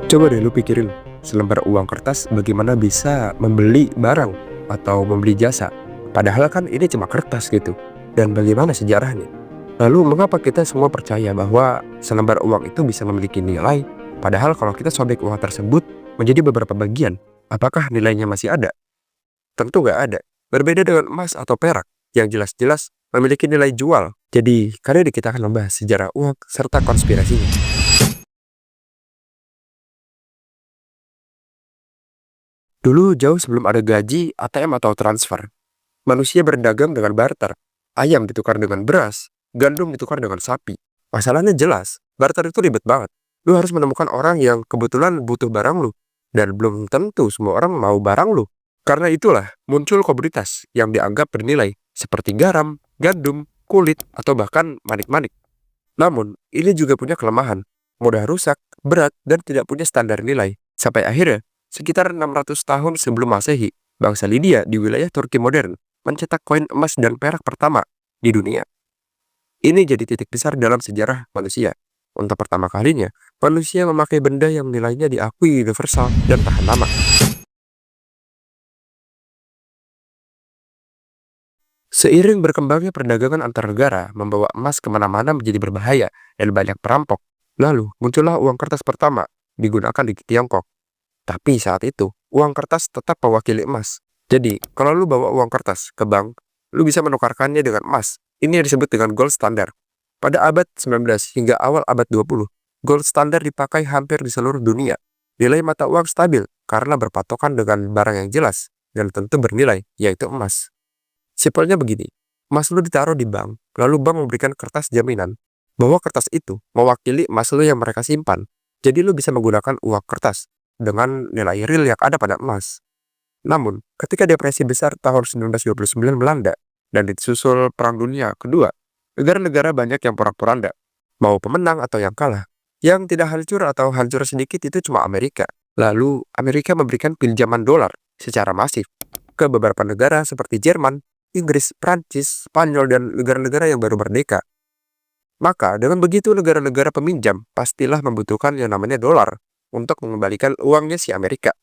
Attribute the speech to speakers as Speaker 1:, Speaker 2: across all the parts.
Speaker 1: Coba deh lu pikirin, selembar uang kertas bagaimana bisa membeli barang atau membeli jasa. Padahal kan ini cuma kertas gitu. Dan bagaimana sejarahnya? Lalu mengapa kita semua percaya bahwa selembar uang itu bisa memiliki nilai? Padahal kalau kita sobek uang tersebut menjadi beberapa bagian, apakah nilainya masih ada? Tentu nggak ada. Berbeda dengan emas atau perak yang jelas-jelas memiliki nilai jual. Jadi, kali ini kita akan membahas sejarah uang serta konspirasinya. Dulu jauh sebelum ada gaji, ATM atau transfer, manusia berdagang dengan barter. Ayam ditukar dengan beras, gandum ditukar dengan sapi. Masalahnya jelas, barter itu ribet banget. Lu harus menemukan orang yang kebetulan butuh barang lu. Dan belum tentu semua orang mau barang lu. Karena itulah muncul komoditas yang dianggap bernilai, seperti garam, gandum, kulit, atau bahkan manik-manik. Namun, ini juga punya kelemahan, mudah rusak, berat, dan tidak punya standar nilai. Sampai akhirnya, sekitar 600 tahun sebelum Masehi, bangsa Lydia di wilayah Turki modern mencetak koin emas dan perak pertama di dunia. Ini jadi titik besar dalam sejarah manusia. Untuk pertama kalinya, manusia memakai benda yang nilainya diakui universal dan tahan lama. Seiring berkembangnya perdagangan antar negara, membawa emas kemana-mana menjadi berbahaya dan banyak perampok. Lalu, muncullah uang kertas pertama, digunakan di Tiongkok. Tapi saat itu, uang kertas tetap mewakili emas. Jadi, kalau lu bawa uang kertas ke bank, lu bisa menukarkannya dengan emas. Ini yang disebut dengan gold standard. Pada abad 19 hingga awal abad 20, gold standard dipakai hampir di seluruh dunia. Nilai mata uang stabil karena berpatokan dengan barang yang jelas dan tentu bernilai, yaitu emas. Simpelnya begini, emas lu ditaruh di bank, lalu bank memberikan kertas jaminan bahwa kertas itu mewakili emas lu yang mereka simpan. Jadi lu bisa menggunakan uang kertas dengan nilai real yang ada pada emas. Namun, ketika depresi besar tahun 1929 melanda dan disusul Perang Dunia Kedua, negara-negara banyak yang porak-poranda, mau pemenang atau yang kalah. Yang tidak hancur atau hancur sedikit itu cuma Amerika. Lalu, Amerika memberikan pinjaman dolar secara masif ke beberapa negara seperti Jerman, Inggris, Prancis, Spanyol, dan negara-negara yang baru merdeka. Maka, dengan begitu negara-negara peminjam pastilah membutuhkan yang namanya dolar untuk mengembalikan uangnya si Amerika.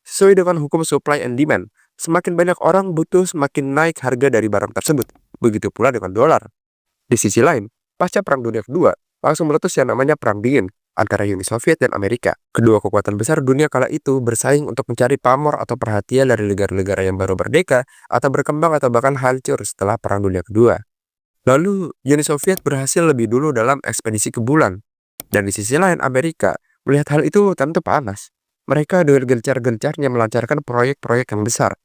Speaker 1: Sesuai dengan hukum supply and demand, semakin banyak orang butuh semakin naik harga dari barang tersebut. Begitu pula dengan dolar. Di sisi lain, pasca Perang Dunia Kedua, langsung meletus yang namanya Perang Dingin antara Uni Soviet dan Amerika. Kedua kekuatan besar dunia kala itu bersaing untuk mencari pamor atau perhatian dari negara-negara yang baru merdeka atau berkembang atau bahkan hancur setelah Perang Dunia Kedua. Lalu, Uni Soviet berhasil lebih dulu dalam ekspedisi ke bulan. Dan di sisi lain, Amerika melihat hal itu tentu panas. Mereka dengan gencar-gencarnya melancarkan proyek-proyek yang besar.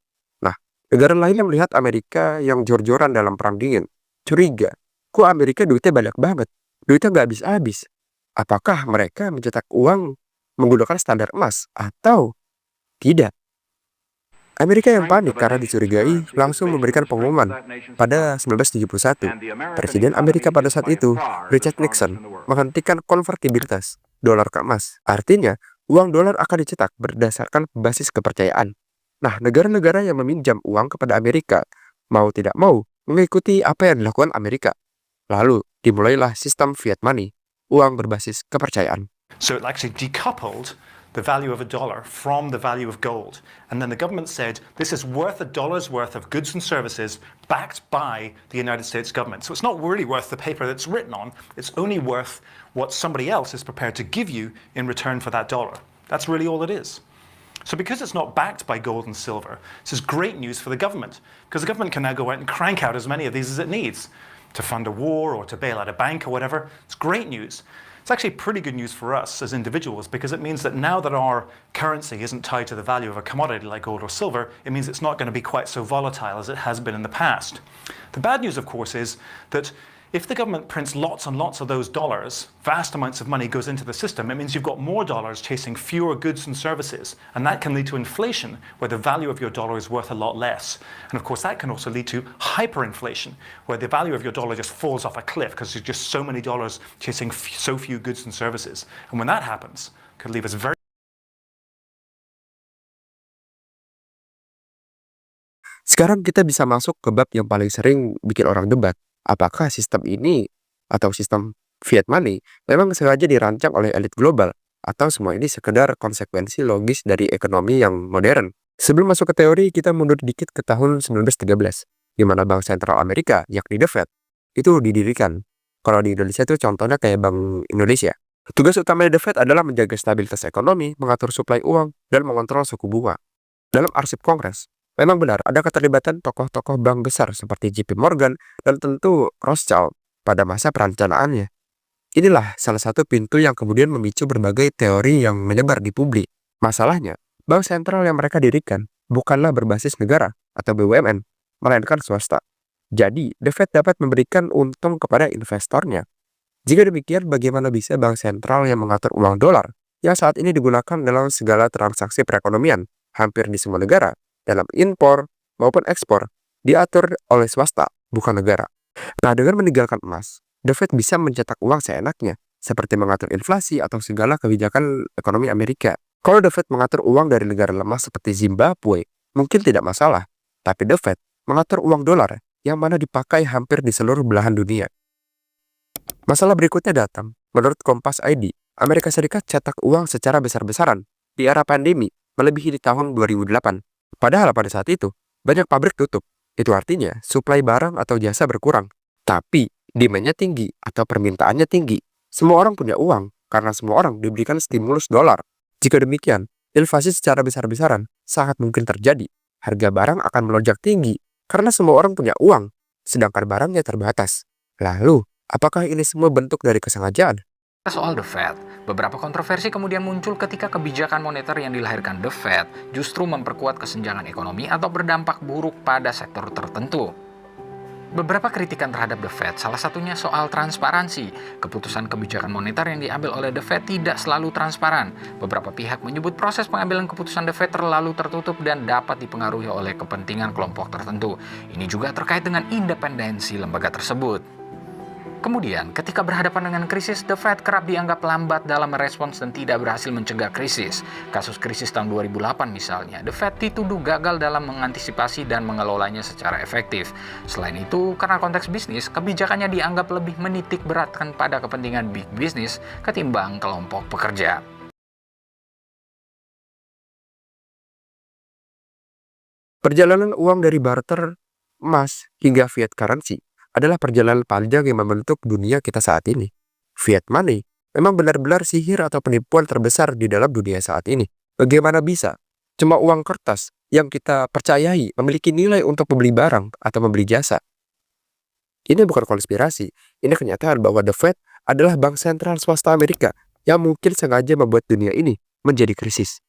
Speaker 1: Nah, negara lain yang melihat Amerika yang jor-joran dalam Perang Dingin, curiga, kok Amerika duitnya banyak banget? Duitnya nggak habis-habis. Apakah mereka mencetak uang menggunakan standar emas atau tidak? Amerika yang panik karena dicurigai langsung memberikan pengumuman pada 1971. Presiden Amerika pada saat itu, Richard Nixon, menghentikan konvertibilitas dolar ke emas. Artinya, uang dolar akan dicetak berdasarkan basis kepercayaan. Nah, negara-negara yang meminjam uang kepada Amerika mau tidak mau mengikuti apa yang dilakukan Amerika. Lalu, dimulailah sistem fiat money, uang berbasis kepercayaan.
Speaker 2: So it actually decoupled the value of a dollar from the value of gold. And then the government said, this is worth $1's worth of goods and services backed by the United States government. So it's not really worth the paper that's written on, it's only worth what somebody else is prepared to give you in return for that dollar. That's really all it is. So because it's not backed by gold and silver, this is great news for the government, because the government can now go out and crank out as many of these as it needs to fund a war or to bail out a bank or whatever. It's great news. It's actually pretty good news for us as individuals, because it means that now that our currency isn't tied to the value of a commodity like gold or silver, it means it's not going to be quite so volatile as it has been in the past. The bad news, of course, is that if the government prints lots and lots of those dollars, vast amounts of money goes into the system, it means you've got more dollars chasing fewer goods and services. And that can lead to inflation, where the value of your dollar is worth a lot less. And of course, that can also lead to hyperinflation, where the value of your dollar just falls off a cliff because there's just so many dollars chasing so few goods and services. And when that happens, it could leave us very...
Speaker 1: Sekarang kita bisa masuk ke bab yang paling sering bikin orang debat. Apakah sistem ini atau sistem Fiat money memang sengaja dirancang oleh elit global, atau semua ini sekedar konsekuensi logis dari ekonomi yang modern. Sebelum masuk ke teori, kita mundur dikit ke tahun 1913, di mana Bank Sentral Amerika, yakni The Fed, itu didirikan. Kalau di Indonesia itu contohnya kayak Bank Indonesia. Tugas utama The Fed adalah menjaga stabilitas ekonomi, mengatur suplai uang, dan mengontrol suku bunga. Dalam arsip Kongres, memang benar ada keterlibatan tokoh-tokoh bank besar seperti JP Morgan dan tentu Rothschild pada masa perencanaannya. Inilah salah satu pintu yang kemudian memicu berbagai teori yang menyebar di publik. Masalahnya, bank sentral yang mereka dirikan bukanlah berbasis negara atau BUMN, melainkan swasta. Jadi, The Fed dapat memberikan untung kepada investornya. Jika demikian, bagaimana bisa bank sentral yang mengatur uang dolar yang saat ini digunakan dalam segala transaksi perekonomian hampir di semua negara, dalam impor maupun ekspor, diatur oleh swasta, bukan negara. Nah, dengan meninggalkan emas, The Fed bisa mencetak uang seenaknya, seperti mengatur inflasi atau segala kebijakan ekonomi Amerika. Kalau The Fed mengatur uang dari negara lemah seperti Zimbabwe, mungkin tidak masalah. Tapi The Fed mengatur uang dolar yang mana dipakai hampir di seluruh belahan dunia. Masalah berikutnya datang. Menurut Kompas ID, Amerika Serikat cetak uang secara besar-besaran di era pandemi melebihi di tahun 2008. Padahal pada saat itu, banyak pabrik tutup. Itu artinya suplai barang atau jasa berkurang. Tapi demand-nya tinggi atau permintaannya tinggi. Semua orang punya uang karena semua orang diberikan stimulus dolar. Jika demikian, inflasi secara besar-besaran sangat mungkin terjadi. Harga barang akan melonjak tinggi karena semua orang punya uang, sedangkan barangnya terbatas. Lalu, apakah ini semua bentuk dari kesengajaan?
Speaker 3: Soal The Fed, beberapa kontroversi kemudian muncul ketika kebijakan moneter yang dilahirkan The Fed justru memperkuat kesenjangan ekonomi atau berdampak buruk pada sektor tertentu. Beberapa kritikan terhadap The Fed, salah satunya soal transparansi. Keputusan kebijakan moneter yang diambil oleh The Fed tidak selalu transparan. Beberapa pihak menyebut proses pengambilan keputusan The Fed terlalu tertutup dan dapat dipengaruhi oleh kepentingan kelompok tertentu. Ini juga terkait dengan independensi lembaga tersebut. Kemudian, ketika berhadapan dengan krisis, The Fed kerap dianggap lambat dalam merespons dan tidak berhasil mencegah krisis. Kasus krisis tahun 2008 misalnya, The Fed dituduh gagal dalam mengantisipasi dan mengelolanya secara efektif. Selain itu, karena konteks bisnis, kebijakannya dianggap lebih menitik beratkan pada kepentingan big business ketimbang kelompok pekerja.
Speaker 1: Perjalanan uang dari barter, emas, hingga fiat currency adalah perjalanan panjang yang membentuk dunia kita saat ini. Fiat money memang benar-benar sihir atau penipuan terbesar di dalam dunia saat ini. Bagaimana bisa? Cuma uang kertas yang kita percayai memiliki nilai untuk membeli barang atau membeli jasa. Ini bukan konspirasi, ini kenyataan bahwa The Fed adalah bank sentral swasta Amerika yang mungkin sengaja membuat dunia ini menjadi krisis.